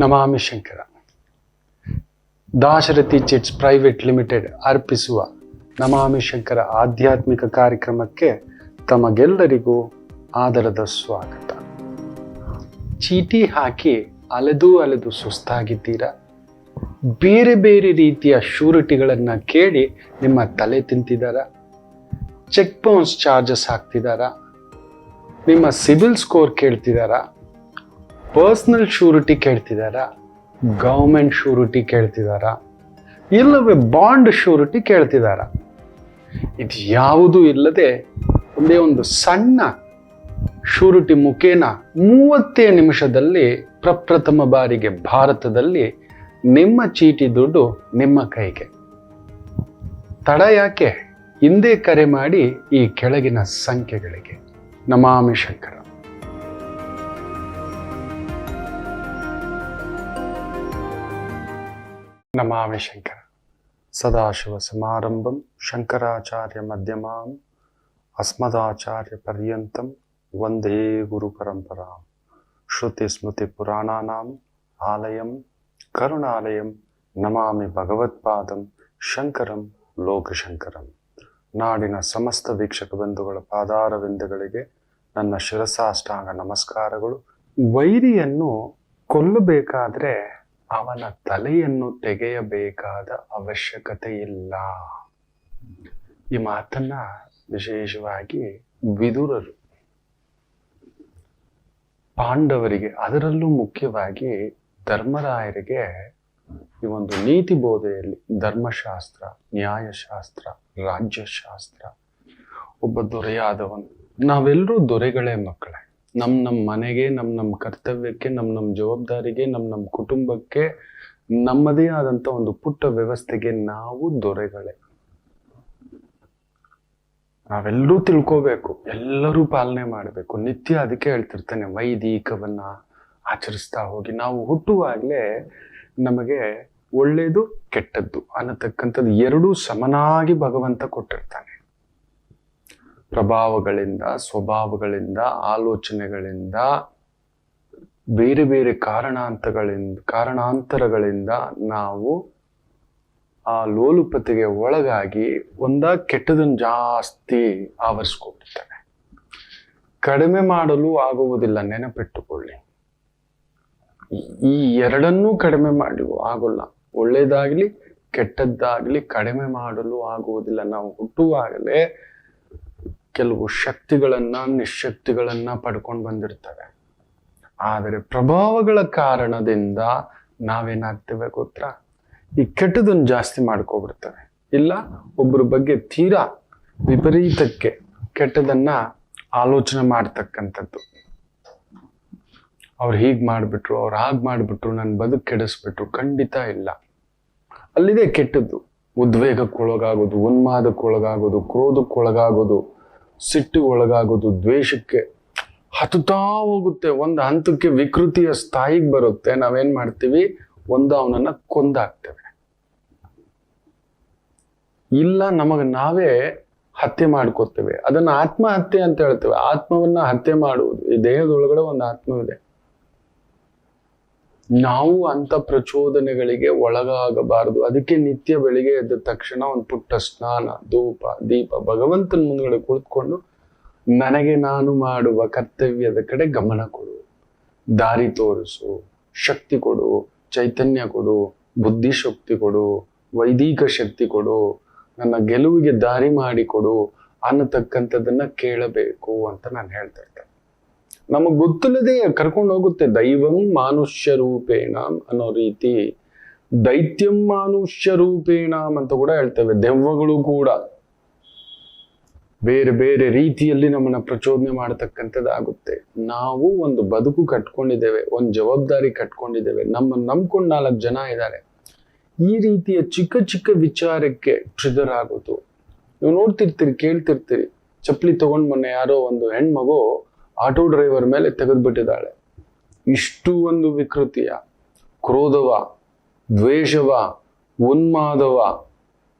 ನಮಾಮಿ Shankara. Dasharathi chits private limited ಅರ್ಪಿಸುವ ನಮಾಮಿ ಶಂಕರ ಆಧ್ಯಾತ್ಮಿಕ ಕಾರ್ಯಕ್ರಮಕ್ಕೆ ತಮಗೆಲ್ಲರಿಗೂ ಆದರದ ಸ್ವಾಗತ. ಚೀಟಿ ಹಾಕಿ ಅಲೆದು ಅಲೆದು ಸುಸ್ತಾಗಿದ್ದೀರಾ? ಬೇರೆ ಬೇರೆ ರೀತಿಯ ಶ್ಯೂರಿಟಿಗಳನ್ನು ಕೇಳಿ ನಿಮ್ಮ ತಲೆ ತಿಂತಿದ್ದಾರ? ಚೆಕ್ ಬೌನ್ಸ್ ಚಾರ್ಜಸ್ ಹಾಕ್ತಿದ್ದಾರಾ? ನಿಮ್ಮ ಸಿಬಿಲ್ ಸ್ಕೋರ್ ಕೇಳ್ತಿದ್ದಾರಾ? ಪರ್ಸನಲ್ ಶ್ಯೂರಿಟಿ ಕೇಳ್ತಿದ್ದಾರಾ? ಗೌರ್ಮೆಂಟ್ ಶ್ಯೂರಿಟಿ ಕೇಳ್ತಿದ್ದಾರಾ? ಇಲ್ಲವೇ ಬಾಂಡ್ ಶ್ಯೂರಿಟಿ ಕೇಳ್ತಿದ್ದಾರಾ? ಇದು ಯಾವುದೂ ಇಲ್ಲದೆ ಒಂದೇ ಒಂದು ಸಣ್ಣ ಶ್ಯೂರಿಟಿ ಮುಖೇನ 30 ನಿಮಿಷದಲ್ಲಿ ಪ್ರಪ್ರಥಮ ಬಾರಿಗೆ ಭಾರತದಲ್ಲಿ ನಿಮ್ಮ ಚೀಟಿ ದುಡ್ಡು ನಿಮ್ಮ ಕೈಗೆ. ತಡ ಯಾಕೆ? ಹಿಂದೆ ಕರೆ ಮಾಡಿ ಈ ಕೆಳಗಿನ ಸಂಖ್ಯೆಗಳಿಗೆ. ನಮಾಮಿ ಶಂಕರ. ನಮಾಮಿ ಶಂಕರ. ಸದಾಶಿವ ಸಮಾರಂಭಂ ಶಂಕರಾಚಾರ್ಯ ಮಧ್ಯಮಾಂ ಅಸ್ಮದಾಚಾರ್ಯ ಪರ್ಯಂತಂ ವಂದೇ ಗುರು ಪರಂಪರಾಂ. ಶ್ರುತಿ ಸ್ಮೃತಿ ಪುರಾಣಾನಾಂ ಆಲಯಂ ಕರುಣಾಲಯಂ ನಮಾಮಿ ಭಗವತ್ಪಾದಂ ಶಂಕರಂ ಲೋಕಶಂಕರಂ. ನಾಡಿನ ಸಮಸ್ತ ವೀಕ್ಷಕ ಬಂಧುಗಳ ಪಾದಾರವಿಂದಗಳಿಗೆ ನನ್ನ ಶಿರಸಾಷ್ಟಾಂಗ ನಮಸ್ಕಾರಗಳು. ವೈರಿಯನ್ನು ಕೊಲ್ಲಬೇಕಾದ್ರೆ ಅವನ ತಲೆಯನ್ನು ತೆಗೆಯಬೇಕಾದ ಅವಶ್ಯಕತೆ ಇಲ್ಲ. ಈ ಮಾತನ್ನ ವಿಶೇಷವಾಗಿ ವಿದುರರು ಪಾಂಡವರಿಗೆ, ಅದರಲ್ಲೂ ಮುಖ್ಯವಾಗಿ ಧರ್ಮರಾಯರಿಗೆ ಈ ಒಂದು ನೀತಿ ಬೋಧೆಯಲ್ಲಿ ಧರ್ಮಶಾಸ್ತ್ರ, ನ್ಯಾಯಶಾಸ್ತ್ರ, ರಾಜ್ಯಶಾಸ್ತ್ರ, ಒಬ್ಬ ದೊರೆಯಾದವನು, ನಾವೆಲ್ಲರೂ ದೊರೆಗಳೇ ಮಕ್ಕಳೇ. ನಮ್ಮ ಮನೆಗೆ, ನಮ್ಮ ಕರ್ತವ್ಯಕ್ಕೆ, ನಮ್ಮ ಜವಾಬ್ದಾರಿಗೆ, ನಮ್ಮ ಕುಟುಂಬಕ್ಕೆ, ನಮ್ಮದೇ ಆದಂಥ ಒಂದು ಪುಟ್ಟ ವ್ಯವಸ್ಥೆಗೆ ನಾವು ದೊರೆಗಳೇ. ನಾವೆಲ್ಲರೂ ತಿಳ್ಕೋಬೇಕು, ಎಲ್ಲರೂ ಪಾಲನೆ ಮಾಡಬೇಕು. ನಿತ್ಯ ಅದಕ್ಕೆ ಹೇಳ್ತಿರ್ತಾನೆ, ವೈದಿಕವನ್ನ ಆಚರಿಸ್ತಾ ಹೋಗಿ. ನಾವು ಹುಟ್ಟುವಾಗಲೇ ನಮಗೆ ಒಳ್ಳೇದು ಕೆಟ್ಟದ್ದು ಅನ್ನತಕ್ಕಂಥದ್ದು ಎರಡೂ ಸಮನಾಗಿ ಭಗವಂತ ಕೊಟ್ಟಿರ್ತಾನೆ. ಪ್ರಭಾವಗಳಿಂದ, ಸ್ವಭಾವಗಳಿಂದ, ಆಲೋಚನೆಗಳಿಂದ, ಬೇರೆ ಬೇರೆ ಕಾರಣಾಂತರಗಳಿಂದ ನಾವು ಆ ಲೋಲುಪತೆಗೆ ಒಳಗಾಗಿ ಕೆಟ್ಟದನ್ನು ಜಾಸ್ತಿ ಆವರಿಸ್ಕೊಳ್ತೇವೆ. ಕಡಿಮೆ ಮಾಡಲು ಆಗುವುದಿಲ್ಲ, ನೆನಪಿಟ್ಟುಕೊಳ್ಳಿ. ಈ ಎರಡನ್ನೂ ಕಡಿಮೆ ಮಾಡಲು ಆಗೋಲ್ಲ. ಒಳ್ಳೇದಾಗ್ಲಿ ಕೆಟ್ಟದ್ದಾಗ್ಲಿ ಕಡಿಮೆ ಮಾಡಲು ಆಗುವುದಿಲ್ಲ. ನಾವು ಹುಟ್ಟುವಾಗಲೇ ಕೆಲವು ಶಕ್ತಿಗಳನ್ನ, ನಿಶಕ್ತಿಗಳನ್ನ ಪಡ್ಕೊಂಡು ಬಂದಿರ್ತವೆ. ಆದರೆ ಪ್ರಭಾವಗಳ ಕಾರಣದಿಂದ ನಾವೇನಾಗ್ತೇವೆ ಗೊತ್ತಾ? ಈ ಕೆಟ್ಟದನ್ನು ಜಾಸ್ತಿ ಮಾಡ್ಕೊಬಿಡ್ತೇವೆ. ಇಲ್ಲ, ಒಬ್ಬರ ಬಗ್ಗೆ ತೀರಾ ವಿಪರೀತಕ್ಕೆ ಕೆಟ್ಟದನ್ನ ಆಲೋಚನೆ ಮಾಡ್ತಕ್ಕಂಥದ್ದು. ಅವ್ರು ಹೀಗ್ ಮಾಡಿಬಿಟ್ರು, ಅವ್ರು ಹಾಗೆ ಮಾಡಿಬಿಟ್ರು, ನನ್ನ ಬದುಕು ಕೆಡಿಸ್ಬಿಟ್ರು. ಖಂಡಿತ ಇಲ್ಲ. ಅಲ್ಲಿದೆ ಕೆಟ್ಟದ್ದು. ಉದ್ವೇಗಕ್ಕೊಳಗಾಗೋದು, ಉನ್ಮಾದಕ್ಕೊಳಗಾಗೋದು, ಕ್ರೋಧಕ್ಕೊಳಗಾಗೋದು, ಸಿಟ್ಟಿಗೆ ಒಳಗಾಗೋದು, ದ್ವೇಷಕ್ಕೆ ಹತ್ತುತ್ತಾ ಹೋಗುತ್ತೆ. ಒಂದು ಹಂತಕ್ಕೆ ವಿಕೃತಿಯ ಸ್ಥಾಯಿಗೆ ಬರುತ್ತೆ. ನಾವೇನ್ ಮಾಡ್ತೀವಿ? ಅವನನ್ನ ಕೊಂದಾಕ್ತೇವೆ. ಇಲ್ಲ, ನಾವೇ ಹತ್ಯೆ ಮಾಡ್ಕೋತೇವೆ. ಅದನ್ನ ಆತ್ಮಹತ್ಯೆ ಅಂತ ಹೇಳ್ತೇವೆ. ಆತ್ಮವನ್ನ ಹತ್ಯೆ ಮಾಡುವುದು. ಈ ದೇಹದೊಳಗಡೆ ಒಂದು ಆತ್ಮವಿದೆ. ನಾವು ಅಂತ ಪ್ರಚೋದನೆಗಳಿಗೆ ಒಳಗಾಗಬಾರದು. ಅದಕ್ಕೆ ನಿತ್ಯ ಬೆಳಿಗ್ಗೆ ಎದ್ದ ತಕ್ಷಣ ಒಂದು ಪುಟ್ಟ ಸ್ನಾನ, ಧೂಪ, ದೀಪ, ಭಗವಂತನ ಮುಂದ್ಗಡೆ ಕುಳಿತುಕೊಂಡು ನನಗೆ ನಾನು ಮಾಡುವ ಕರ್ತವ್ಯದ ಕಡೆ ಗಮನ ಕೊಡು, ದಾರಿ ತೋರಿಸು, ಶಕ್ತಿ ಕೊಡು, ಚೈತನ್ಯ ಕೊಡು, ಬುದ್ಧಿಶಕ್ತಿ ಕೊಡು, ವೈದಿಕ ಶಕ್ತಿ ಕೊಡು, ನನ್ನ ಗೆಲುವಿಗೆ ದಾರಿ ಮಾಡಿಕೊಡು ಅನ್ನತಕ್ಕಂಥದ್ದನ್ನ ಕೇಳಬೇಕು ಅಂತ ನಾನು ಹೇಳ್ತಾ ಇರ್ತೇನೆ. ನಮಗ್ ಗೊತ್ತಿಲ್ಲದೆ ಕರ್ಕೊಂಡು ಹೋಗುತ್ತೆ. ದೈವಂ ಮಾನುಷ್ಯ ರೂಪೇಣ ಅನ್ನೋ ರೀತಿ, ದೈತ್ಯಂ ಮಾನುಷ್ಯ ರೂಪೇಣ ಅಂತ ಕೂಡ ಹೇಳ್ತೇವೆ. ದೆವ್ವಗಳು ಕೂಡ ಬೇರೆ ಬೇರೆ ರೀತಿಯಲ್ಲಿ ನಮ್ಮನ್ನ ಪ್ರಚೋದನೆ ಮಾಡತಕ್ಕಂಥದ್ದಾಗುತ್ತೆ. ನಾವು ಒಂದು ಬದುಕು ಕಟ್ಕೊಂಡಿದ್ದೇವೆ, ಒಂದು ಜವಾಬ್ದಾರಿ ಕಟ್ಕೊಂಡಿದ್ದೇವೆ, ನಮ್ಮನ್ನು ನಂಬ್ಕೊಂಡು 4 ಜನ ಇದ್ದಾರೆ. ಈ ರೀತಿಯ ಚಿಕ್ಕ ಚಿಕ್ಕ ವಿಚಾರಕ್ಕೆ ಟ್ರಿಗರ್ ಆಗೋದು. ನೀವು ನೋಡ್ತಿರ್ತೀರಿ, ಕೇಳ್ತಿರ್ತೀರಿ. ಚಪ್ಪಲಿ ತಗೊಂಡ್ ಮೊನ್ನೆ ಯಾರೋ ಒಂದು ಹೆಣ್ಮಗು ಆಟೋ ಡ್ರೈವರ್ ಮೇಲೆ ತೆಗೆದ್ಬಿಟ್ಟಿದ್ದಾಳೆ. ಇಷ್ಟು ಒಂದು ವಿಕೃತಿಯ, ಕ್ರೋಧವ, ದ್ವೇಷವ, ಉನ್ಮಾದವ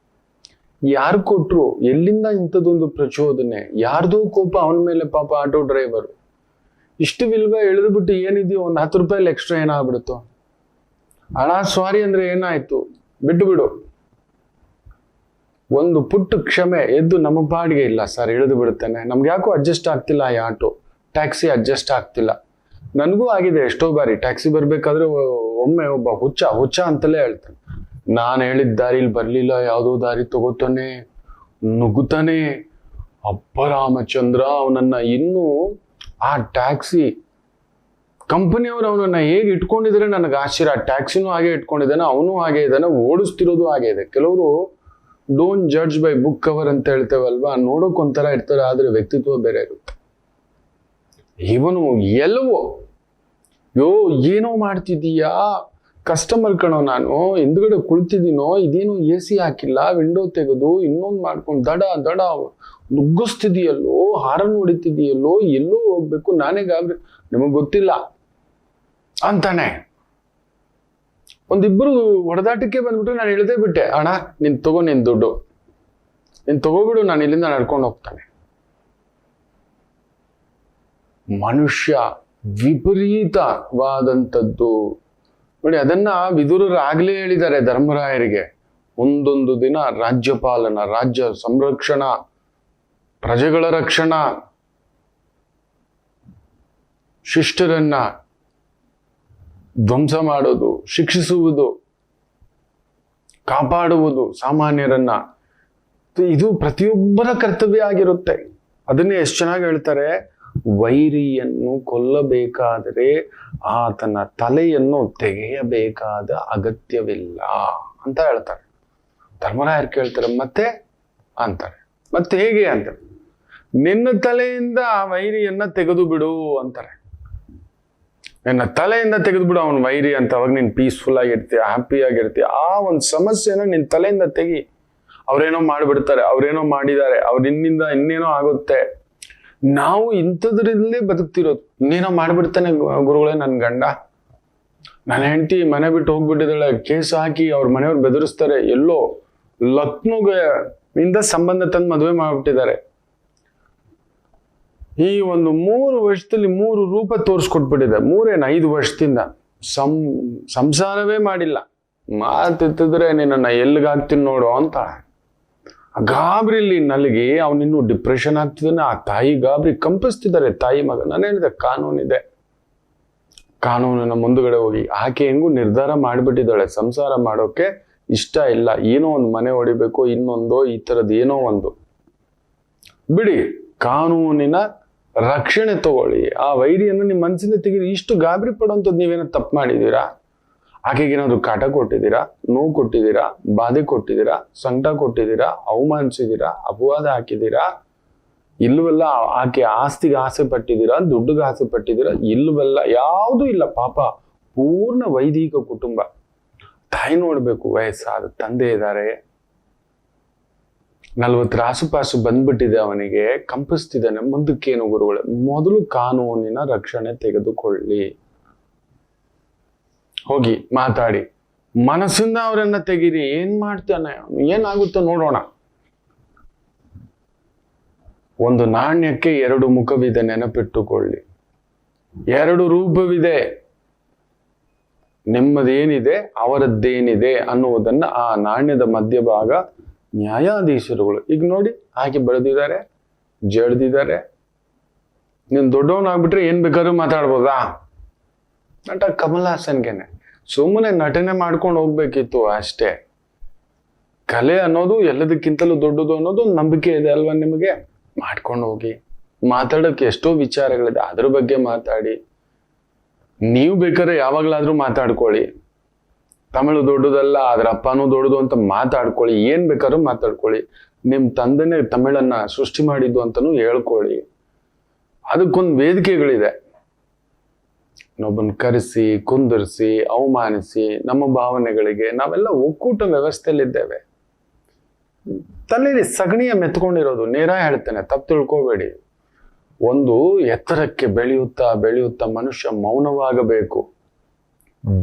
ಯಾರು ಕೊಟ್ರು? ಎಲ್ಲಿಂದ ಇಂಥದ್ದೊಂದು ಪ್ರಚೋದನೆ? ಯಾರ್ದೋ ಕೋಪ ಅವನ ಮೇಲೆ. ಪಾಪ ಆಟೋ ಡ್ರೈವರು ಇಷ್ಟು ವಿಲ್ವ ಎಳೆದು ಬಿಟ್ಟು ಏನಿದೆಯೋ ಒಂದು 10 ರೂಪಾಯಲ್ಲಿ ಎಕ್ಸ್ಟ್ರಾ ಏನಾಗ್ಬಿಡುತ್ತೋ? ಅಣ್ಣ ಸಾರಿ ಅಂದ್ರೆ ಏನಾಯ್ತು, ಬಿಟ್ಟು ಬಿಡು. ಒಂದು ಪುಟ್ಟ ಕ್ಷಮೆ, ಎದ್ದು ನಮ್ಮ ಪಾಡಿಗೆ ಇಲ್ಲ ಸರ್ ಇಳಿದು ಬಿಡುತ್ತೇನೆ, ನಮ್ಗೆ ಯಾಕೋ ಅಡ್ಜಸ್ಟ್ ಆಗ್ತಿಲ್ಲ ಈ ಆಟೋ, ಟ್ಯಾಕ್ಸಿ ಅಡ್ಜಸ್ಟ್ ಆಗ್ತಿಲ್ಲ. ನನಗೂ ಆಗಿದೆ ಎಷ್ಟೋ ಬಾರಿ ಟ್ಯಾಕ್ಸಿ ಬರ್ಬೇಕಾದ್ರೆ ಒಮ್ಮೆ ಒಬ್ಬ ಹುಚ್ಚ ಅಂತಲೇ ಹೇಳ್ತಾನೆ. ನಾನು ಹೇಳಿದ ದಾರಿಲಿ ಬರ್ಲಿಲ್ಲ, ಯಾವುದೋ ದಾರಿ ತಗೋತಾನೆ, ನುಗ್ಗುತ್ತಾನೆ. ಅಪ್ಪ ರಾಮಚಂದ್ರ, ಅವನನ್ನ ಇನ್ನೂ ಆ ಟ್ಯಾಕ್ಸಿ ಕಂಪನಿಯವರು ಅವನನ್ನ ಹೇಗೆ ಇಟ್ಕೊಂಡಿದ್ರೆ ನನಗೆ ಆಶ್ಚರ್ಯ. ಟ್ಯಾಕ್ಸಿನೂ ಹಾಗೆ ಇಟ್ಕೊಂಡಿದ್ದಾನೆ, ಅವನು ಹಾಗೆ ಇದ್ದಾನೆ, ಓಡಿಸ್ತಿರೋದು ಹಾಗೆ ಇದೆ. ಕೆಲವರು don't judge by book cover ಅಂತ ಹೇಳ್ತೇವಲ್ವಾ, ನೋಡೋಕ್ ಒಂಥರ ಇರ್ತಾರೆ, ಆದ್ರೆ ವ್ಯಕ್ತಿತ್ವ ಬೇರೆ ಇರುತ್ತೆ. ಇವನು ಎಲ್ಲವೋ ಏನೋ ಮಾಡ್ತಿದೀಯಾ, ಕಸ್ಟಮರ್ ಕಣೋ, ನಾನು ಹಿಂದ್ಗಡೆ ಕುಳಿತಿದ್ದೀನೋ, ಇದೇನು AC ಹಾಕಿಲ್ಲ, ವಿಂಡೋ ತೆಗೆದು ಇನ್ನೊಂದು ಮಾಡ್ಕೊಂಡು ದಡ ನುಗ್ಗಿಸ್ತಿದೀಯಲ್ಲೋ, ಹಾರನ್ ಹೊಡಿತಿದೀಯಲ್ಲೋ, ಎಲ್ಲೋ ಹೋಗ್ಬೇಕು, ನಾನೇ ಗಾಬರಿ, ನಿಮಗ್ ಗೊತ್ತಿಲ್ಲ ಅಂತಾನೆ. ಒಂದಿಬ್ರು ಹೊಡೆದಾಟಕ್ಕೆ ಬಂದ್ಬಿಟ್ರೆ ನಾನು ಇಳ್ದೇ ಬಿಟ್ಟೆ, ಅಣ್ಣ ನೀನ್ ತಗೋ, ನಿನ್ ದುಡ್ಡು ನೀನ್ ತಗೋಬಿಡು, ನಾನು ಇಲ್ಲಿಂದ ನಡ್ಕೊಂಡು ಹೋಗ್ತಾನೆ. ಮನುಷ್ಯ ವಿಪರೀತವಾದಂಥದ್ದು ನೋಡಿ. ಅದನ್ನ ವಿದುರರು ಆಗ್ಲೇ ಹೇಳಿದ್ದಾರೆ ಧರ್ಮರಾಯರಿಗೆ. ಒಂದೊಂದು ದಿನ ರಾಜ್ಯಪಾಲನ, ರಾಜ್ಯ ಸಂರಕ್ಷಣಾ, ಪ್ರಜೆಗಳ ರಕ್ಷಣಾ, ಶಿಷ್ಟರನ್ನ ಧ್ವಂಸ ಮಾಡೋದು, ಶಿಕ್ಷಿಸುವುದು, ಕಾಪಾಡುವುದು ಸಾಮಾನ್ಯರನ್ನ, ಇದು ಪ್ರತಿಯೊಬ್ಬರ ಕರ್ತವ್ಯ ಆಗಿರುತ್ತೆ. ಅದನ್ನೇ ಎಷ್ಟು ಚೆನ್ನಾಗಿ ಹೇಳ್ತಾರೆ, ವೈರಿಯನ್ನು ಕೊಲ್ಲಬೇಕಾದರೆ ಆತನ ತಲೆಯನ್ನು ತೆಗೆಯಬೇಕಾದ ಅಗತ್ಯವಿಲ್ಲ ಅಂತ ಹೇಳ್ತಾರೆ. ಧರ್ಮರಾಯರು ಕೇಳ್ತಾರೆ, ಮತ್ತೆ ಅಂತಾರೆ, ಮತ್ತೆ ಹೇಗೆ ಅಂತಾರೆ, ನಿನ್ನ ತಲೆಯಿಂದ ಆ ವೈರಿಯನ್ನ ತೆಗೆದು ಬಿಡು ಅಂತಾರೆ. ನಿನ್ನ ತಲೆಯಿಂದ ತೆಗೆದು ಬಿಡು ಅವನು ವೈರಿ ಅಂತ. ಅವಾಗ ನೀನ್ ಪೀಸ್ಫುಲ್ ಆಗಿರ್ತೀಯ, ಹ್ಯಾಪಿ ಆಗಿರ್ತೀಯ. ಆ ಒಂದು ಸಮಸ್ಯೆನ ನಿನ್ ತಲೆಯಿಂದ ತೆಗಿ. ಅವ್ರೇನೋ ಮಾಡಿಬಿಡ್ತಾರೆ, ಅವ್ರೇನೋ ಮಾಡಿದ್ದಾರೆ, ನಿನ್ನಿಂದ ಇನ್ನೇನೋ ಆಗುತ್ತೆ. ನಾವು ಇಂಥದ್ರಲ್ಲೇ ಬದುಕ್ತಿರೋದು. ಇನ್ನೇನೋ ಮಾಡ್ಬಿಡ್ತಾನೆ ಗುರುಗಳೇ ನನ್ ಗಂಡ, ನನ್ನ ಹೆಂಡತಿ ಮನೆ ಬಿಟ್ಟು ಹೋಗ್ಬಿಟ್ಟಿದ್ದಾಳೆ, ಕೇಸ್ ಹಾಕಿ ಅವ್ರ ಮನೆಯವ್ರು ಬೆದರಿಸ್ತಾರೆ, ಎಲ್ಲೋ ಲಕ್ನೋಗೆ ಇಂದ ಸಂಬಂಧ ತಂದು ಮದುವೆ ಮಾಡ್ಬಿಟ್ಟಿದ್ದಾರೆ. ಈ ಒಂದು 3 ವರ್ಷದಲ್ಲಿ 3 ರೂಪ ತೋರಿಸ್ಕೊಟ್ಬಿಟ್ಟಿದೆ. 5 ವರ್ಷದಿಂದ ಸಂಸಾರವೇ ಮಾಡಿಲ್ಲ. ಮಾತಿತ್ತಿದ್ರೆ ನಿನ್ನ ಎಲ್ಲಿಗಾಗ್ತೀನಿ ನೋಡು ಅಂತ ಗಾಬರಿಲಿ ನಲ್ಗಿ ಅವನಿನ್ನೂ ಡಿಪ್ರೆಷನ್ ಆಗ್ತಿದ್ದಾನೆ. ಆ ತಾಯಿ ಗಾಬರಿ ಕಂಪಿಸ್ತಿದ್ದಾರೆ. ತಾಯಿ ಮಗ, ನಾನು ಹೇಳಿದೆ ಕಾನೂನಿದೆ, ಕಾನೂನಿನ ಮುಂದುಗಡೆ ಹೋಗಿ ಆಕೆ ಹೆಂಗೂ ನಿರ್ಧಾರ ಮಾಡಿಬಿಟ್ಟಿದ್ದಾಳೆ, ಸಂಸಾರ ಮಾಡೋಕೆ ಇಷ್ಟ ಇಲ್ಲ, ಏನೋ ಒಂದು ಮನೆ ಹೊಡಿಬೇಕು, ಇನ್ನೊಂದು ಈ ಥರದ್ದು ಏನೋ ಒಂದು ಬಿಡಿ, ಕಾನೂನಿನ ರಕ್ಷಣೆ ತಗೊಳ್ಳಿ, ಆ ವೈರಿಯನ್ನು ನಿಮ್ಮ ಮನಸ್ಸಿಂದ ತೆಗೀರಿ. ಇಷ್ಟು ಗಾಬರಿ ಪಡುವಂಥದ್ದು ನೀವೇನೋ ತಪ್ಪು ಮಾಡಿದ್ದೀರಾ? ಆಕೆಗೇನಾದ್ರು ಕಾಟ ಕೊಟ್ಟಿದ್ದೀರಾ, ನೋವು ಕೊಟ್ಟಿದ್ದೀರಾ, ಬಾಧೆ ಕೊಟ್ಟಿದ್ದೀರಾ, ಸಂಕಟ ಕೊಟ್ಟಿದ್ದೀರಾ, ಅವಮಾನಿಸಿದ್ದೀರಾ, ಅಪವಾದ ಹಾಕಿದ್ದೀರಾ? ಇಲ್ಲವೆಲ್ಲ. ಆಕೆ ಆಸ್ತಿಗೆ ಆಸೆ ಪಟ್ಟಿದ್ದೀರಾ, ದುಡ್ಡಿಗೆ ಆಸೆ ಪಟ್ಟಿದ್ದೀರಾ? ಇಲ್ಲವೆಲ್ಲ ಯಾವುದೂ ಇಲ್ಲ. ಪಾಪ ಪೂರ್ಣ ವೈದಿಕ ಕುಟುಂಬ. ತಾಯಿ ನೋಡ್ಬೇಕು, ವಯಸ್ಸಾದ ತಂದೆ ಇದ್ದಾರೆ, 40 ಆಸುಪಾಸು ಬಂದ್ಬಿಟ್ಟಿದೆ, ಅವನಿಗೆ ಕಂಪಿಸ್ತಿದ್ದಾನೆ. ಮುಂದಕ್ಕೇನು ಗುರುಗಳೇ? ಮೊದಲು ಕಾನೂನಿನ ರಕ್ಷಣೆ ತೆಗೆದುಕೊಳ್ಳಿ, ಹೋಗಿ ಮಾತಾಡಿ, ಮನಸ್ಸಿಂದ ಅವರನ್ನ ತೆಗೀರಿ. ಏನ್ ಮಾಡ್ತಾನೆ, ಏನಾಗುತ್ತೋ ನೋಡೋಣ. ಒಂದು ನಾಣ್ಯಕ್ಕೆ 2 ಮುಖವಿದೆ, ನೆನಪಿಟ್ಟುಕೊಳ್ಳಿ. 2 ರೂಪವಿದೆ. ನಿಮ್ಮದೇನಿದೆ, ಅವರದ್ದೇನಿದೆ ಅನ್ನುವುದನ್ನ ಆ ನಾಣ್ಯದ ಮಧ್ಯಭಾಗ ನ್ಯಾಯಾಧೀಶರುಗಳು ಈಗ ನೋಡಿ ಹಾಗೆ ಬೆಳೆದಿದ್ದಾರೆ, ಜಡ್ದಿದ್ದಾರೆ. ನೀನ್ ದೊಡ್ಡವನಾಗ್ಬಿಟ್ರೆ ಏನ್ ಬೇಕಾದ್ರೂ ಮಾತಾಡ್ಬೋದಾ? ನಟ ಕಮಲ್ ಹಾಸನ್ಗೆನೆ ಸುಮ್ಮನೆ ನಟನೆ ಮಾಡ್ಕೊಂಡು ಹೋಗ್ಬೇಕಿತ್ತು ಅಷ್ಟೇ. ಕಲೆ ಅನ್ನೋದು ಎಲ್ಲದಕ್ಕಿಂತಲೂ ದೊಡ್ಡದು ಅನ್ನೋದು ಒಂದು ನಂಬಿಕೆ ಇದೆ ಅಲ್ವಾ ನಿಮಗೆ? ಮಾಡ್ಕೊಂಡು ಹೋಗಿ. ಮಾತಾಡೋಕೆ ಎಷ್ಟೋ ವಿಚಾರಗಳಿದೆ, ಅದ್ರ ಬಗ್ಗೆ ಮಾತಾಡಿ. ನೀವು ಬೇಕಾದ್ರೆ ಯಾವಾಗ್ಲಾದ್ರೂ ಮಾತಾಡ್ಕೊಳ್ಳಿ. ತಮಿಳು ದೊಡ್ಡದಲ್ಲ, ಅದ್ರ ಅಪ್ಪನೂ ದೊಡ್ಡದು ಅಂತ ಮಾತಾಡ್ಕೊಳ್ಳಿ. ಏನ್ ಬೇಕಾದ್ರೂ ಮಾತಾಡ್ಕೊಳ್ಳಿ. ನಿಮ್ ತಂದೆನೇ ತಮಿಳನ್ನ ಸೃಷ್ಟಿ ಮಾಡಿದ್ದು ಅಂತಾನು ಹೇಳ್ಕೊಳ್ಳಿ. ಅದಕ್ಕೊಂದು ವೇದಿಕೆಗಳಿದೆ. ಇನ್ನೊಬ್ಬನ್ ಕರೆಸಿ, ಕುಂದರ್ಸಿ, ಅವಮಾನಿಸಿ, ನಮ್ಮ ಭಾವನೆಗಳಿಗೆ ನಾವೆಲ್ಲ ಒಕ್ಕೂಟ ವ್ಯವಸ್ಥೆಯಲ್ಲಿದ್ದೇವೆ. ತಲೆಯಲ್ಲಿ ಸಗಣಿಯ ಮೆತ್ಕೊಂಡಿರೋದು. ನೇರ ಹೇಳ್ತೇನೆ, ತಪ್ಪು ತಿಳ್ಕೋಬೇಡಿ. ಒಂದು ಎತ್ತರಕ್ಕೆ ಬೆಳೆಯುತ್ತಾ ಬೆಳೆಯುತ್ತಾ ಮನುಷ್ಯ ಮೌನವಾಗಬೇಕು.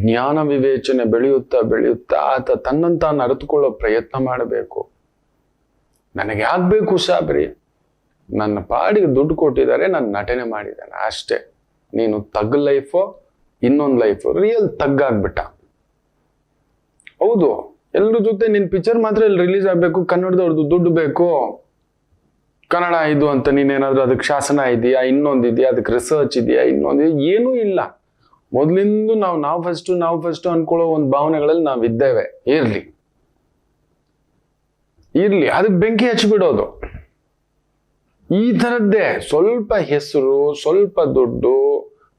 ಜ್ಞಾನ ವಿವೇಚನೆ ಬೆಳೆಯುತ್ತಾ ಆತ ತನ್ನಂತಾನು ಅರಿತುಕೊಳ್ಳೋ ಪ್ರಯತ್ನ ಮಾಡಬೇಕು. ನನಗೆ ಆಗ್ಬೇಕು ಸಾಬ್ರಿ, ನನ್ನ ಪಾಡಿಗೆ ದುಡ್ಡು ಕೊಟ್ಟಿದ್ದಾರೆ, ನಾನು ನಟನೆ ಮಾಡಿದ್ದೇನೆ ಅಷ್ಟೇ. ನೀನು ತಗ್ ಲೈಫು, ಇನ್ನೊಂದು ಲೈಫು, ರಿಯಲ್ ತಗ್ಗಾಗ್ಬಿಟ್ಟ. ಹೌದು, ಎಲ್ರ ಜೊತೆ ನಿನ್ ಪಿಕ್ಚರ್ ಮಾತ್ರ ಇಲ್ಲಿ ರಿಲೀಸ್ ಆಗ್ಬೇಕು, ಕನ್ನಡದವ್ರದ್ದು ದುಡ್ಡು ಬೇಕು, ಕನ್ನಡ ಇದು ಅಂತ ನೀನೇನಾದ್ರೂ ಅದಕ್ಕೆ ಶಾಸನ ಇದೆಯಾ, ಇನ್ನೊಂದಿದೆಯಾ, ಅದಕ್ಕೆ ರಿಸರ್ಚ್ ಇದೆಯಾ, ಇನ್ನೊಂದಿದೆಯಾ, ಏನೂ ಇಲ್ಲ. ಮೊದ್ಲಿಂದ ನಾವು ಫಸ್ಟ್ ಅನ್ಕೊಳ್ಳೋ ಒಂದು ಭಾವನೆಗಳಲ್ಲಿ ನಾವು ಇದ್ದೇವೆ. ಇರ್ಲಿ ಅದಕ್ಕೆ ಬೆಂಕಿ ಹಚ್ಚಿಬಿಡೋದು. ಈ ಥರದ್ದೇ ಸ್ವಲ್ಪ ಹೆಸರು, ಸ್ವಲ್ಪ ದುಡ್ಡು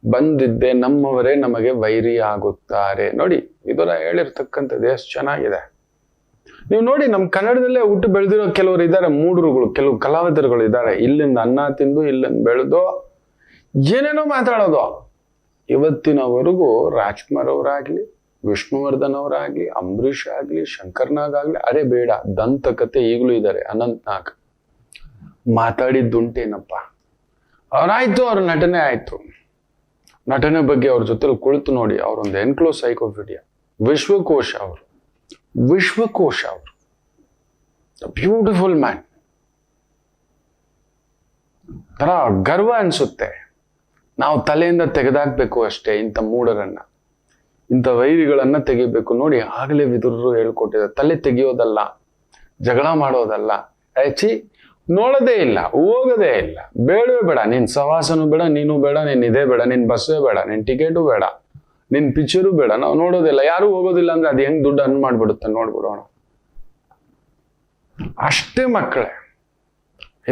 ಬಂದಿದ್ದೆ ನಮ್ಮವರೇ ನಮಗೆ ವೈರಿ ಆಗುತ್ತಾರೆ. ನೋಡಿ, ಇದರ ಹೇಳಿರ್ತಕ್ಕಂಥದ್ದು ಎಷ್ಟು ಚೆನ್ನಾಗಿದೆ. ನೀವು ನೋಡಿ, ನಮ್ಮ ಕನ್ನಡದಲ್ಲೇ ಹುಟ್ಟು ಬೆಳೆದಿರೋ ಕೆಲವರು ಇದ್ದಾರೆ, ಮೂಢರುಗಳು, ಕೆಲವು ಕಲಾವಿದರುಗಳು ಇದ್ದಾರೆ. ಇಲ್ಲಿಂದ ಅನ್ನ ತಿಂದು ಇಲ್ಲಿಂದ ಬೆಳೆದು ಏನೇನೋ ಮಾತಾಡೋದು. ಇವತ್ತಿನವರೆಗೂ ರಾಜ್ಕುಮಾರ್ ಅವರಾಗ್ಲಿ, ವಿಷ್ಣುವರ್ಧನ್ ಅವರಾಗ್ಲಿ, ಅಂಬರೀಷ್ ಆಗ್ಲಿ, ಶಂಕರ್ನಾಗ್ ಆಗ್ಲಿ, ಅರೆ ಬೇಡ, ದಂತಕತೆ ಈಗಲೂ ಇದ್ದಾರೆ, ಅನಂತ್ನಾಗ್. ಮಾತಾಡಿದ್ದುಂಟೇನಪ್ಪ, ಅವ್ರಾಯ್ತು, ಅವ್ರ ನಟನೆ ಆಯ್ತು. ನಟನೆ ಬಗ್ಗೆ ಅವ್ರ ಜೊತೆಲಿ ಕುಳಿತು ನೋಡಿ, ಅವ್ರೊಂದು ಎನ್ಕ್ಲೋಸೈಕ್ಲೋಪೀಡಿಯಾ, ವಿಶ್ವಕೋಶ ಅವರು ಬ್ಯೂಟಿಫುಲ್ ಮ್ಯಾನ್. ತರ ಗರ್ವ ಅನ್ಸುತ್ತೆ. ನಾವು ತಲೆಯಿಂದ ತೆಗೆದಾಕ್ಬೇಕು ಅಷ್ಟೇ ಇಂಥ ಮೂಢರನ್ನ, ಇಂಥ ವೈರಿಗಳನ್ನ ತೆಗಿಬೇಕು. ನೋಡಿ, ಆಗಲೇ ವಿದುರರು ಹೇಳ್ಕೊಟ್ಟಿದ್ದಾರೆ, ತಲೆ ತೆಗಿಯೋದಲ್ಲ, ಜಗಳ ಮಾಡೋದಲ್ಲ. ಆಯ್ಚಿ ನೋಡೋದೇ ಇಲ್ಲ, ಹೋಗೋದೇ ಇಲ್ಲ, ಬೇಡವೇ ಬೇಡ. ನಿನ್ ಸವಾಸನೂ ಬೇಡ, ನೀನು ಬೇಡ, ನಿನ್ ಇದೇ ಬೇಡ, ನಿನ್ ಬಸ್ಸೇ ಬೇಡ, ನಿನ್ ಟಿಕೆಟು ಬೇಡ, ನಿನ್ ಪಿಕ್ಚರು ಬೇಡ. ನಾವು ನೋಡೋದಿಲ್ಲ, ಯಾರು ಹೋಗೋದಿಲ್ಲ ಅಂದ್ರೆ ಅದು ಹೆಂಗ್ ದುಡ್ಡು ಅನ್ ಮಾಡ್ಬಿಡುತ್ತೆ ನೋಡ್ಬಿಡೋಣ ಅಷ್ಟೇ. ಮಕ್ಕಳೇ,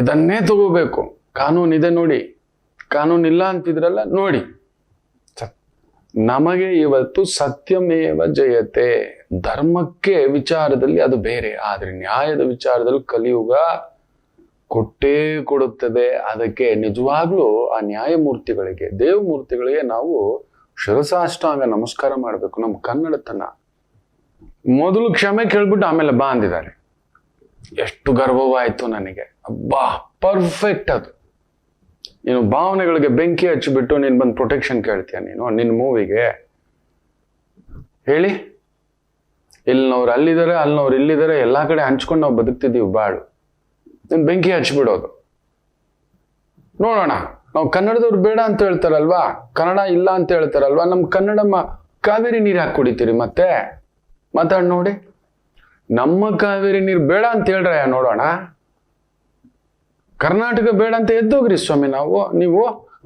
ಇದನ್ನೇ ತಗೋಬೇಕು. ಕಾನೂನು ಇದೆ ನೋಡಿ, ಕಾನೂನು ಇಲ್ಲ ಅಂತಿದ್ರಲ್ಲ ನೋಡಿ. ನಮಗೆ ಇವತ್ತು ಸತ್ಯಮೇವ ಜಯತೆ. ಧರ್ಮಕ್ಕೆ ವಿಚಾರದಲ್ಲಿ ಅದು ಬೇರೆ, ಆದ್ರೆ ನ್ಯಾಯದ ವಿಚಾರದಲ್ಲಿ ಕಲಿಯುಗ ಕೊಟ್ಟೇ ಕೊಡುತ್ತದೆ. ಅದಕ್ಕೆ ನಿಜವಾಗ್ಲೂ ಆ ನ್ಯಾಯಮೂರ್ತಿಗಳಿಗೆ, ದೇವಮೂರ್ತಿಗಳಿಗೆ ನಾವು ಶಿರಸಾಷ್ಟಾಂಗ ನಮಸ್ಕಾರ ಮಾಡಬೇಕು. ನಮ್ಮ ಕನ್ನಡತನ ಮೊದಲು ಕ್ಷಮೆ ಕೇಳ್ಬಿಟ್ಟು ಆಮೇಲೆ ಬಾ ಅಂದಿದ್ದಾರೆ. ಎಷ್ಟು ಗರ್ವವಾಯ್ತು ನನಗೆ. ಅಬ್ಬಾ, ಪರ್ಫೆಕ್ಟ್ ಅದು. ನೀನು ಭಾವನೆಗಳಿಗೆ ಬೆಂಕಿ ಹಚ್ಚಿಬಿಟ್ಟು ನೀನು ಬಂದು ಪ್ರೊಟೆಕ್ಷನ್ ಕೇಳ್ತೀಯ ನೀನು ನಿನ್ನ ಮೂವಿಗೆ? ಹೇಳಿ. ಇಲ್ಲಿನವ್ರು ಅಲ್ಲಿದ್ದಾರೆ, ಅಲ್ಲಿನವ್ರು ಇಲ್ಲಿದ್ದಾರೆ, ಎಲ್ಲಾ ಕಡೆ ಹಂಚ್ಕೊಂಡು ನಾವು ಬದುಕ್ತಿದ್ದೀವಿ ಬಾಳು. ನೀನು ಬೆಂಕಿ ಹಚ್ಚಿಬಿಡೋದು. ನೋಡೋಣ, ನಾವು ಕನ್ನಡದವ್ರು ಬೇಡ ಅಂತ ಹೇಳ್ತಾರಲ್ವಾ, ಕನ್ನಡ ಇಲ್ಲ ಅಂತ ಹೇಳ್ತಾರಲ್ವಾ, ನಮ್ ಕನ್ನಡ ಕಾವೇರಿ ನೀರು ಹಾಕಿ ಕುಡಿತೀರಿ ಮತ್ತೆ? ಮಾತಾಡಿ ನೋಡಿ. ನಮ್ಮ ಕಾವೇರಿ ನೀರು ಬೇಡ ಅಂತ ಹೇಳ್ರ ನೋಡೋಣ. ಕರ್ನಾಟಕ ಬೇಡ ಅಂತ ಎದ್ದೋಗ್ರಿ ಸ್ವಾಮಿ.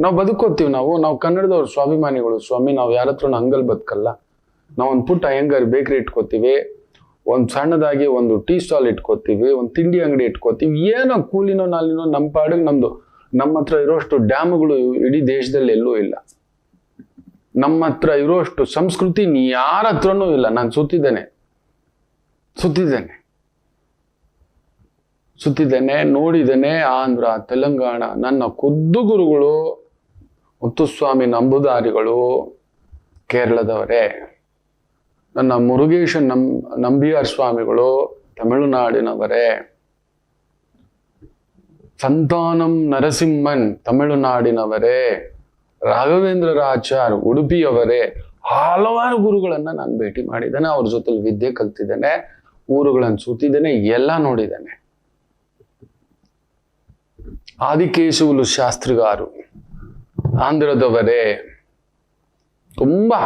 ನಾವು ಬದುಕೋತೀವಿ. ನಾವು ಕನ್ನಡದವ್ರು ಸ್ವಾಭಿಮಾನಿಗಳು ಸ್ವಾಮಿ. ನಾವು ಯಾರ ಹತ್ರ ಹಂಗಲ್ ಬದುಕಲ್ಲ. ನಾವು ಒಂದು ಪುಟ್ಟ ಅಯ್ಯಂಗಾರ್ ಬೇಕರಿ ಇಟ್ಕೋತೀವಿ, ಒಂದು ಸಣ್ಣದಾಗಿ ಒಂದು ಟೀ ಸ್ಟಾಲ್ ಇಟ್ಕೋತೀವಿ, ಒಂದು ತಿಂಡಿ ಅಂಗಡಿ ಇಟ್ಕೋತೀವಿ. ಏನೋ ಕೂಲಿನೋ ನಾಲಿನೋ ನಮ್ಮ ಪಾಡಿಗೆ ನಮ್ದು. ನಮ್ಮ ಹತ್ರ ಇರೋಷ್ಟು ಡ್ಯಾಮ್ಗಳು ಇಡೀ ದೇಶದಲ್ಲಿ ಎಲ್ಲೂ ಇಲ್ಲ. ನಮ್ಮ ಹತ್ರ ಇರೋಷ್ಟು ಸಂಸ್ಕೃತಿ ಯಾರ ಹತ್ರನೂ ಇಲ್ಲ. ನಾನು ಸುತ್ತಿದ್ದೇನೆ, ನೋಡಿದ್ದೇನೆ. ಆಂಧ್ರ, ತೆಲಂಗಾಣ, ನನ್ನ ಖುದ್ದು ಗುರುಗಳು ಮುತ್ತುಸ್ವಾಮಿ ನಂಬುದಾರಿಗಳು ಕೇರಳದವರೇ, ನನ್ನ ಮುರುಗೇಶ ನಂಬಿಯಾರ್ ಸ್ವಾಮಿಗಳು ತಮಿಳುನಾಡಿನವರೇ, ಸಂತಾನಂ ನರಸಿಂಹನ್ ತಮಿಳುನಾಡಿನವರೇ, ರಾಘವೇಂದ್ರರಾಚಾರ್ ಉಡುಪಿಯವರೇ, ಹಲವಾರು ಗುರುಗಳನ್ನ ನಾನು ಭೇಟಿ ಮಾಡಿದ್ದೇನೆ. ಅವ್ರ ಜೊತೆಲಿ ವಿದ್ಯೆ ಕಲ್ತಿದ್ದೇನೆ, ಊರುಗಳನ್ನು ಸುತ್ತಿದ್ದೇನೆ, ಎಲ್ಲ ನೋಡಿದ್ದೇನೆ. ಆದಿಕೇಶವುಲು ಶಾಸ್ತ್ರಿಗಾರು ಆಂಧ್ರದವರೇ, ತುಂಬಾ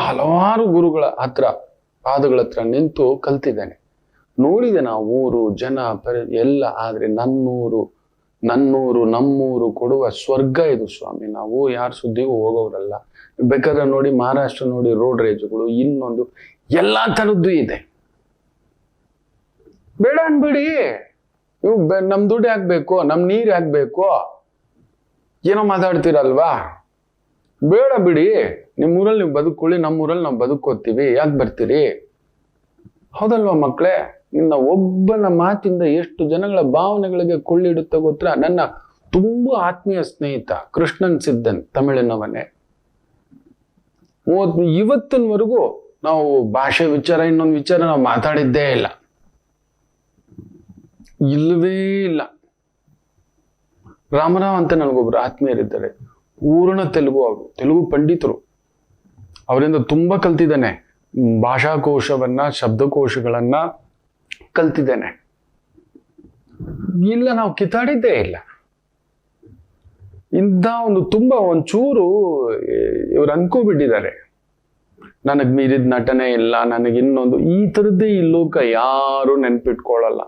ಹಲವಾರು ಗುರುಗಳ ಹತ್ರ ಪಾದಗಳ ಹತ್ರ ನಿಂತು ಕಲ್ತಿದ್ದೇನೆ, ನೋಡಿದೆ. ನಾವು ಊರು ಜನ ಎಲ್ಲ. ಆದ್ರೆ ನನ್ನೂರು ನಮ್ಮೂರು ಕೊಡುವ ಸ್ವರ್ಗ ಇದು ಸ್ವಾಮಿ. ನಾವು ಯಾರ ಸುದ್ದಿಗೂ ಹೋಗೋರಲ್ಲ. ಬೇಕಾದ್ರೆ ನೋಡಿ, ಮಹಾರಾಷ್ಟ್ರ ನೋಡಿ, ರೋಡ್ ರೇಜ್ಗಳು, ಇನ್ನೊಂದು ಎಲ್ಲಾ ತರದ್ದು ಇದೆ. ಬೇಡ ಅನ್ಬಿಡಿ. ನೀವು ನಮ್ ದುಡ್ಡು ಹಾಕ್ಬೇಕು, ನಮ್ ನೀರ್ ಹಾಕ್ಬೇಕು, ಏನೋ ಮಾತಾಡ್ತೀರಲ್ವಾ? ಬೇಡ ಬಿಡಿ. ನಿಮ್ಮೂರಲ್ಲಿ ನೀವು ಬದುಕೊಳ್ಳಿ, ನಮ್ಮೂರಲ್ಲಿ ನಾವು ಬದುಕೋತೀವಿ. ಯಾಕೆ ಬರ್ತೀರಿ? ಹೌದಲ್ವಾ ಮಕ್ಕಳೇ? ನಿನ್ನ ಒಬ್ಬನ ಮಾತಿಂದ ಎಷ್ಟು ಜನಗಳ ಭಾವನೆಗಳಿಗೆ ಕೊಳ್ಳಿಡುತ್ತೆ ಗೊತ್ತಾ? ನನ್ನ ತುಂಬಾ ಆತ್ಮೀಯ ಸ್ನೇಹಿತ ಕೃಷ್ಣನ್ ಸಿದ್ದನ್, ತಮಿಳಿನವನೇ. ಇವತ್ತಿನವರೆಗೂ ನಾವು ಭಾಷೆ ವಿಚಾರ, ಇನ್ನೊಂದು ವಿಚಾರ ನಾವು ಮಾತಾಡಿದ್ದೇ ಇಲ್ಲ. ಇಲ್ಲವೇ ಇಲ್ಲ. ರಾಮರಾವ್ ಅಂತ ನನಗೊಬ್ರು ಆತ್ಮೀಯರಿದ್ದಾರೆ, ಪೂರ್ಣ ತೆಲುಗು. ಅವರು ತೆಲುಗು ಪಂಡಿತರು. ಅವರಿಂದ ತುಂಬಾ ಕಲ್ತಿದ್ದಾನೆ. ಭಾಷಾಕೋಶವನ್ನ, ಶಬ್ದಕೋಶಗಳನ್ನ ಕಲ್ತಿದ್ದೇನೆ. ಇಲ್ಲ, ನಾವು ಕಿತ್ತಾಡಿದ್ದೇ ಇಲ್ಲ. ಇಂಥ ಒಂದು ತುಂಬಾ ಒಂಚೂರು ಇವ್ರು ಅನ್ಕೋಬಿಟ್ಟಿದ್ದಾರೆ. ನನಗೆ ಮೀರಿದ ನಟನೆ ಇಲ್ಲ, ನನಗೆ ಇನ್ನೊಂದು, ಈ ಥರದ್ದೇ ಈ ಲೋಕ ಯಾರು ನೆನ್ಪಿಟ್ಕೊಳ್ಳಲ್ಲ.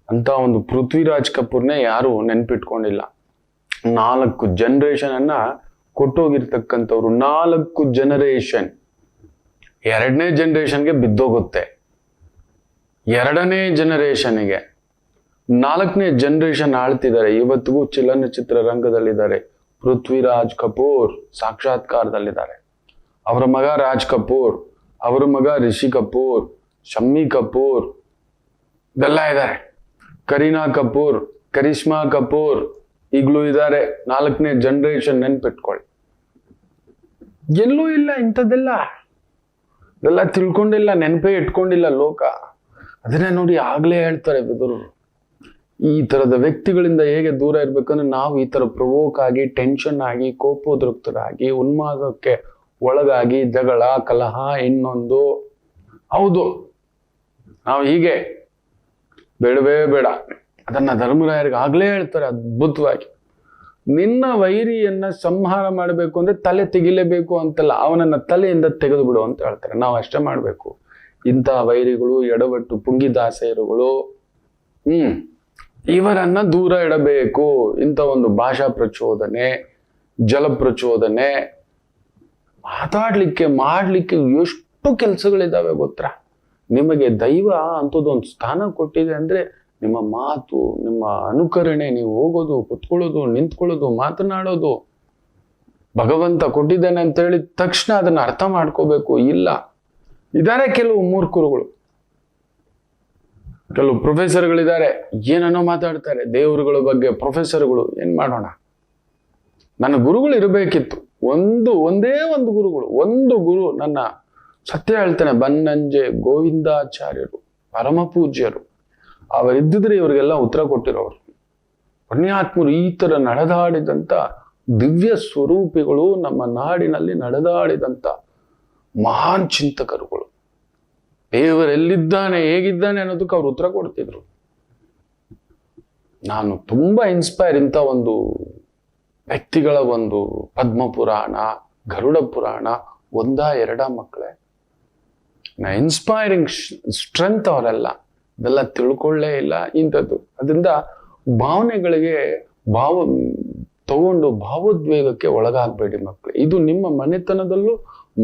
ಅಂತ ಒಂದು ಪೃಥ್ವಿರಾಜ್ ಕಪೂರ್ನೇ ಯಾರು ನೆನ್ಪಿಟ್ಕೊಂಡಿಲ್ಲ. 4 ಜನರೇಷನ್ ಅನ್ನ ಕೊಟ್ಟೋಗಿರ್ತಕ್ಕಂಥವ್ರು. 4 ಜನರೇಷನ್. 2ನೇ ಜನರೇಷನ್ಗೆ ಬಿದ್ದೋಗುತ್ತೆ, 2ನೇ ಜನರೇಷನ್ಗೆ. 4ನೇ ಜನರೇಷನ್ ಆಳ್ತಿದ್ದಾರೆ. ಇವತ್ತಿಗೂ ಚಲನಚಿತ್ರ ರಂಗದಲ್ಲಿದ್ದಾರೆ. ಪೃಥ್ವಿರಾಜ್ ಕಪೂರ್ ಸಾಕ್ಷಾತ್ಕಾರದಲ್ಲಿದ್ದಾರೆ. ಅವರ ಮಗ ರಾಜ್ ಕಪೂರ್, ಅವರ ಮಗ ರಿಷಿ ಕಪೂರ್, ಶಮ್ಮಿ ಕಪೂರ್ ಇದೆಲ್ಲ ಇದ್ದಾರೆ. ಕರೀನಾ ಕಪೂರ್, ಕರಿಷ್ಮಾ ಕಪೂರ್ ಈಗಲೂ ಇದ್ದಾರೆ. 4ನೇ ಜನರೇಷನ್ ನೆನ್ಪಿಟ್ಕೊಳ್ಳಿ. ಎಲ್ಲೂ ಇಲ್ಲ ಇಂಥದ್ದೆಲ್ಲ, ಇದೆಲ್ಲ ತಿಳ್ಕೊಂಡಿಲ್ಲ, ನೆನಪೇ ಇಟ್ಕೊಂಡಿಲ್ಲ ಲೋಕ. ಅದನ್ನೇ ನೋಡಿ ಆಗ್ಲೇ ಹೇಳ್ತಾರೆ ಬಿದುರರು, ಈ ತರದ ವ್ಯಕ್ತಿಗಳಿಂದ ಹೇಗೆ ದೂರ ಇರ್ಬೇಕಂದ್ರೆ ನಾವು ಈ ತರ ಪ್ರವೋಕ್ ಆಗಿ, ಟೆನ್ಷನ್ ಆಗಿ, ಕೋಪೋದ್ರಿಕ್ತರಾಗಿ, ಉನ್ಮಾದಕ್ಕೆ ಒಳಗಾಗಿ, ಜಗಳ, ಕಲಹ, ಇನ್ನೊಂದು, ಹೌದು ನಾವು ಹೀಗೆ ಬೇಡವೇ ಬೇಡ. ಅದನ್ನ ಧರ್ಮರಾಯರಿಗೆ ಆಗ್ಲೇ ಹೇಳ್ತಾರೆ ಅದ್ಭುತವಾಗಿ. ನಿನ್ನ ವೈರಿಯನ್ನ ಸಂಹಾರ ಮಾಡಬೇಕು ಅಂದ್ರೆ ತಲೆ ತೆಗಿಲೇಬೇಕು ಅಂತಲ್ಲ, ಅವನನ್ನ ತಲೆಯಿಂದ ತೆಗೆದು ಬಿಡು ಅಂತ ಹೇಳ್ತಾರೆ. ನಾವು ಅಷ್ಟೇ ಮಾಡ್ಬೇಕು. ಇಂತಹ ವೈರಿಗಳು, ಎಡವಟ್ಟು ಪುಂಗಿದಾಸೆಯರುಗಳು, ಇವರನ್ನ ದೂರ ಇಡಬೇಕು. ಇಂಥ ಒಂದು ಭಾಷಾ ಪ್ರಚೋದನೆ, ಜಲ ಪ್ರಚೋದನೆ, ಮಾತಾಡ್ಲಿಕ್ಕೆ ಮಾಡ್ಲಿಕ್ಕೆ ಎಷ್ಟು ಕೆಲಸಗಳಿದಾವೆ ಗೊತ್ತಾ? ನಿಮಗೆ ದೈವ ಅಂಥದ್ದೊಂದು ಸ್ಥಾನ ಕೊಟ್ಟಿದೆ ಅಂದ್ರೆ ನಿಮ್ಮ ಮಾತು, ನಿಮ್ಮ ಅನುಕರಣೆ, ನೀವು ಹೋಗೋದು, ಕುತ್ಕೊಳ್ಳೋದು, ನಿಂತ್ಕೊಳ್ಳೋದು, ಮಾತನಾಡೋದು, ಭಗವಂತ ಕೊಟ್ಟಿದ್ದಾನೆ ಅಂತ ಹೇಳಿದ ತಕ್ಷಣ ಅದನ್ನ ಅರ್ಥ ಮಾಡ್ಕೋಬೇಕು. ಇಲ್ಲ, ಇದಾರೆ ಕೆಲವು ಮೂರ್ಖರುಗಳು, ಕೆಲವು ಪ್ರೊಫೆಸರ್ಗಳಿದ್ದಾರೆ, ಏನನ್ನೋ ಮಾತಾಡ್ತಾರೆ ದೇವರುಗಳ ಬಗ್ಗೆ. ಪ್ರೊಫೆಸರ್ಗಳು ಏನ್ ಮಾಡೋಣ? ನನ್ನ ಗುರುಗಳು ಇರಬೇಕಿತ್ತು. ಒಂದೇ ಒಂದು ಗುರುಗಳು, ಒಂದು ಗುರು. ನನ್ನ ಸತ್ಯ ಹೇಳ್ತಾನೆ, ಬನ್ನಂಜೆ ಗೋವಿಂದಾಚಾರ್ಯರು ಪರಮ ಪೂಜ್ಯರು. ಅವರಿದ್ದಿದ್ರೆ ಇವರಿಗೆಲ್ಲ ಉತ್ತರ ಕೊಟ್ಟಿರೋರು. ಪುಣ್ಯಾತ್ಮರು ಈ ತರ ನಡೆದಾಡಿದಂತ ದಿವ್ಯ ಸ್ವರೂಪಿಗಳು, ನಮ್ಮ ನಾಡಿನಲ್ಲಿ ನಡೆದಾಡಿದಂತ ಮಹಾನ್ ಚಿಂತಕರುಗಳು. ದೇವರೆಲ್ಲಿದ್ದಾನೆ, ಹೇಗಿದ್ದಾನೆ ಅನ್ನೋದಕ್ಕೆ ಅವ್ರು ಉತ್ತರ ಕೊಡ್ತಿದ್ರು. ನಾನು ತುಂಬಾ ಇನ್ಸ್ಪೈರ್ ಇಂಥ ಒಂದು ವ್ಯಕ್ತಿಗಳ ಒಂದು ಪದ್ಮ ಪುರಾಣ, ಗರುಡ ಪುರಾಣ, 1-2 ಮಕ್ಕಳೇ. ಇನ್ಸ್ಪೈರಿಂಗ್ ಸ್ಟ್ರೆಂತ್ ಅವರೆಲ್ಲ. ಇದೆಲ್ಲ ತಿಳ್ಕೊಳ್ಳೇ ಇಲ್ಲ ಇಂಥದ್ದು. ಅದರಿಂದ ಭಾವನೆಗಳಿಗೆ ತಗೊಂಡು ಭಾವೋದ್ವೇಗಕ್ಕೆ ಒಳಗಾಗಬೇಡಿ ಮಕ್ಕಳು. ಇದು ನಿಮ್ಮ ಮನೆತನದಲ್ಲೂ,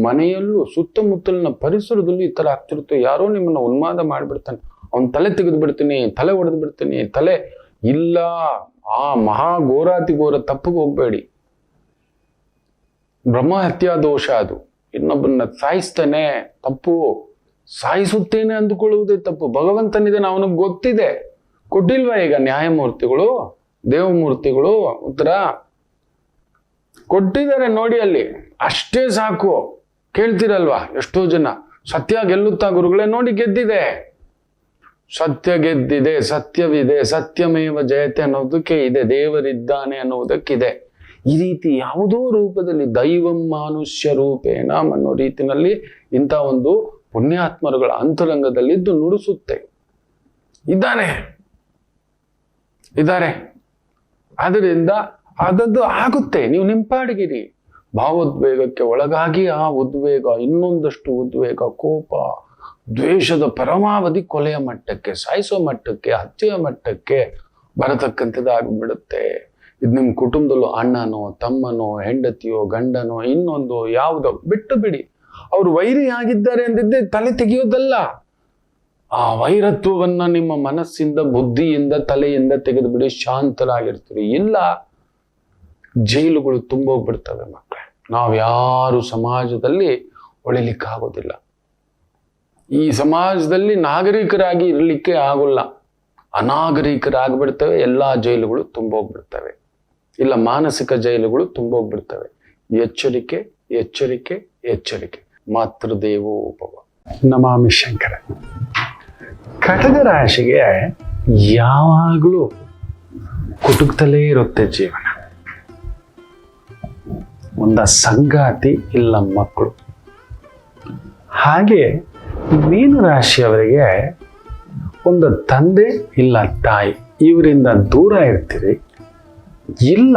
ಮನೆಯಲ್ಲೂ, ಸುತ್ತಮುತ್ತಲಿನ ಪರಿಸರದಲ್ಲೂ ಈ ತರ ಆಗ್ತಿರುತ್ತೆ. ಯಾರೋ ನಿಮ್ಮನ್ನ ಉನ್ಮಾದ ಮಾಡ್ಬಿಡ್ತಾನೆ, ಅವನ್ ತಲೆ ತೆಗೆದು ಬಿಡ್ತೀನಿ, ತಲೆ ಒಡೆದು ಬಿಡ್ತೀನಿ, ತಲೆ ಇಲ್ಲ. ಆ ಮಹಾ ಘೋರಾತಿ ಘೋರ ತಪ್ಪಿಗೆ ಹೋಗ್ಬೇಡಿ. ಬ್ರಹ್ಮ ಹತ್ಯಾ ದೋಷ ಅದು. ಇನ್ನೊಬ್ಬರನ್ನ ಸಾಯಿಸ್ತಾನೆ, ತಪ್ಪು. ಸಾಯಿಸುತ್ತೇನೆ ಅಂದುಕೊಳ್ಳುವುದೇ ತಪ್ಪು. ಭಗವಂತನಿದೆ, ಅವನಿಗೆ ಗೊತ್ತಿದೆ. ಕೊಟ್ಟಿಲ್ವಾ ಈಗ ನ್ಯಾಯಮೂರ್ತಿಗಳು, ದೇವಮೂರ್ತಿಗಳು ಉತ್ತರ ಕೊಟ್ಟಿದ್ದಾರೆ ನೋಡಿ. ಅಲ್ಲಿ ಅಷ್ಟೇ ಸಾಕು. ಕೇಳ್ತಿರಲ್ವಾ ಎಷ್ಟೋ ಜನ, ಸತ್ಯ ಗೆಲ್ಲುತ್ತಾ ಗುರುಗಳೇ? ನೋಡಿ, ಗೆದ್ದಿದೆ, ಸತ್ಯ ಗೆದ್ದಿದೆ, ಸತ್ಯವಿದೆ, ಸತ್ಯಮೇವ ಜಯತೆ ಅನ್ನೋದಕ್ಕೆ ಇದೆ, ದೇವರಿದ್ದಾನೆ ಅನ್ನೋದಕ್ಕಿದೆ. ಈ ರೀತಿ ಯಾವುದೋ ರೂಪದಲ್ಲಿ ದೈವಂ ಮಾನುಷ್ಯ ರೂಪೇಣ ಅನ್ನೋ ರೀತಿನಲ್ಲಿ ಇಂಥ ಒಂದು ಪುಣ್ಯಾತ್ಮರುಗಳ ಅಂತರಂಗದಲ್ಲಿದ್ದು ನುಡಿಸುತ್ತೆ. ಇದ್ದಾರೆ. ಅದರಿಂದ ಅದದ್ದು ಆಗುತ್ತೆ. ನೀವು ನಿಂಪಾಡಿಗಿರಿ. ಭಾವೋದ್ವೇಗಕ್ಕೆ ಒಳಗಾಗಿ ಆ ಉದ್ವೇಗ, ಇನ್ನೊಂದಷ್ಟು ಉದ್ವೇಗ, ಕೋಪ, ದ್ವೇಷದ ಪರಮಾವಧಿ ಕೊಲೆಯ ಮಟ್ಟಕ್ಕೆ, ಸಾಯಿಸೋ ಮಟ್ಟಕ್ಕೆ, ಹತ್ಯೆಯ ಮಟ್ಟಕ್ಕೆ ಬರತಕ್ಕಂಥದ್ದಾಗ್ಬಿಡುತ್ತೆ. ಇದು ನಿಮ್ಮ ಕುಟುಂಬದಲ್ಲೂ ಅಣ್ಣನೋ, ತಮ್ಮನೋ, ಹೆಂಡತಿಯೋ, ಗಂಡನೋ, ಇನ್ನೊಂದು ಯಾವುದೋ ಬಿಟ್ಟು ಬಿಡಿ. ಅವರು ವೈರಿ ಆಗಿದ್ದಾರೆ ಅಂದಿದ್ದೆ ತಲೆ ತೆಗೆಯೋದಲ್ಲ. ಆ ವೈರತ್ವವನ್ನ ನಿಮ್ಮ ಮನಸ್ಸಿಂದ, ಬುದ್ಧಿಯಿಂದ, ತಲೆಯಿಂದ ತೆಗೆದು ಬಿಡಿ, ಶಾಂತರಾಗಿರ್ತೀರಿ. ಇಲ್ಲ, ಜೈಲುಗಳು ತುಂಬೋಗ್ಬಿಡ್ತವೆ ಮಕ್ಕಳೇ. ನಾವ್ಯಾರು ಸಮಾಜದಲ್ಲಿ ಉಳಿಲಿಕ್ಕಾಗೋದಿಲ್ಲ. ಈ ಸಮಾಜದಲ್ಲಿ ನಾಗರಿಕರಾಗಿ ಇರಲಿಕ್ಕೆ ಆಗೋಲ್ಲ, ಅನಾಗರಿಕರಾಗ್ಬಿಡ್ತವೆ. ಎಲ್ಲಾ ಜೈಲುಗಳು ತುಂಬೋಗ್ಬಿಡ್ತವೆ. ಇಲ್ಲ, ಮಾನಸಿಕ ಜೈಲುಗಳು ತುಂಬೋಗ್ಬಿಡ್ತವೆ. ಎಚ್ಚರಿಕೆ, ಎಚ್ಚರಿಕೆ, ಎಚ್ಚರಿಕೆ. ಮಾತೃದೇವೋಭವ. ನಮಾಮಿ ಶಂಕರ. ಕಟಕ ರಾಶಿಗೆ ಯಾವಾಗಲೂ ಕುಟುಕ್ತಲೇ ಇರುತ್ತೆ ಜೀವನ. ಒಂದ ಸಂಗಾತಿ, ಇಲ್ಲ ಮಕ್ಕಳು. ಹಾಗೆ ಮೀನ ರಾಶಿಯವರಿಗೆ ಒಂದು ತಂದೆ, ಇಲ್ಲ ತಾಯಿ, ಇವರಿಂದ ದೂರ ಇರ್ತೀರಿ, ಇಲ್ಲ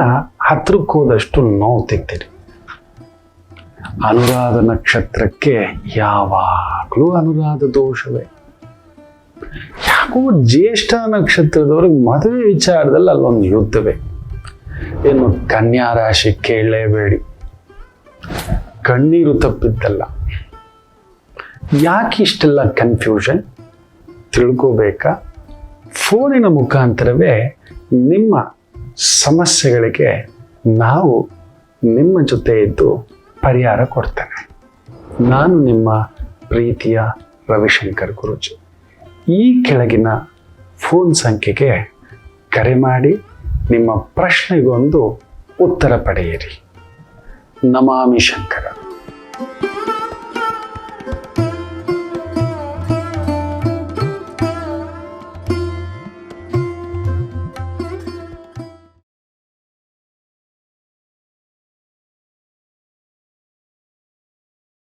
ಹತ್ರಕ್ಕೆ ಹೋದಷ್ಟು ನೋವು ತಿಂತೀರಿ. ಅನುರಾಧ ನಕ್ಷತ್ರಕ್ಕೆ ಯಾವಾಗಲೂ ಅನುರಾಧ ದೋಷವೇ. ಯಾಕೋ ಜ್ಯೇಷ್ಠ ನಕ್ಷತ್ರದವ್ರಿಗೆ ಮದುವೆ ವಿಚಾರದಲ್ಲಿ ಅಲ್ಲೊಂದು ಯುದ್ಧವೇ. ಏನು ಕನ್ಯಾ ರಾಶಿ ಕೇಳಲೇಬೇಡಿ, ಕಣ್ಣೀರು ತಪ್ಪಿದ್ದಲ್ಲ. ಯಾಕೆ ಇಷ್ಟೆಲ್ಲ ಕನ್ಫ್ಯೂಷನ್ ತಿಳ್ಕೋಬೇಕಾ? ಫೋನಿನ ಮುಖಾಂತರವೇ ನಿಮ್ಮ ಸಮಸ್ಯೆಗಳಿಗೆ ನಾವು ನಿಮ್ಮ ಜೊತೆ ಇದ್ದು ಪರಿಹಾರ ಕೊಡ್ತೇನೆ. ನಾನು ನಿಮ್ಮ ಪ್ರೀತಿಯ ರವಿಶಂಕರ್ ಗುರೂಜಿ. ಈ ಕೆಳಗಿನ ಫೋನ್ ಸಂಖ್ಯೆಗೆ ಕರೆ ಮಾಡಿ ನಿಮ್ಮ ಪ್ರಶ್ನೆಗೊಂದು ಉತ್ತರ ಪಡೆಯಿರಿ. ನಮಾಮಿ ಶಂಕರ.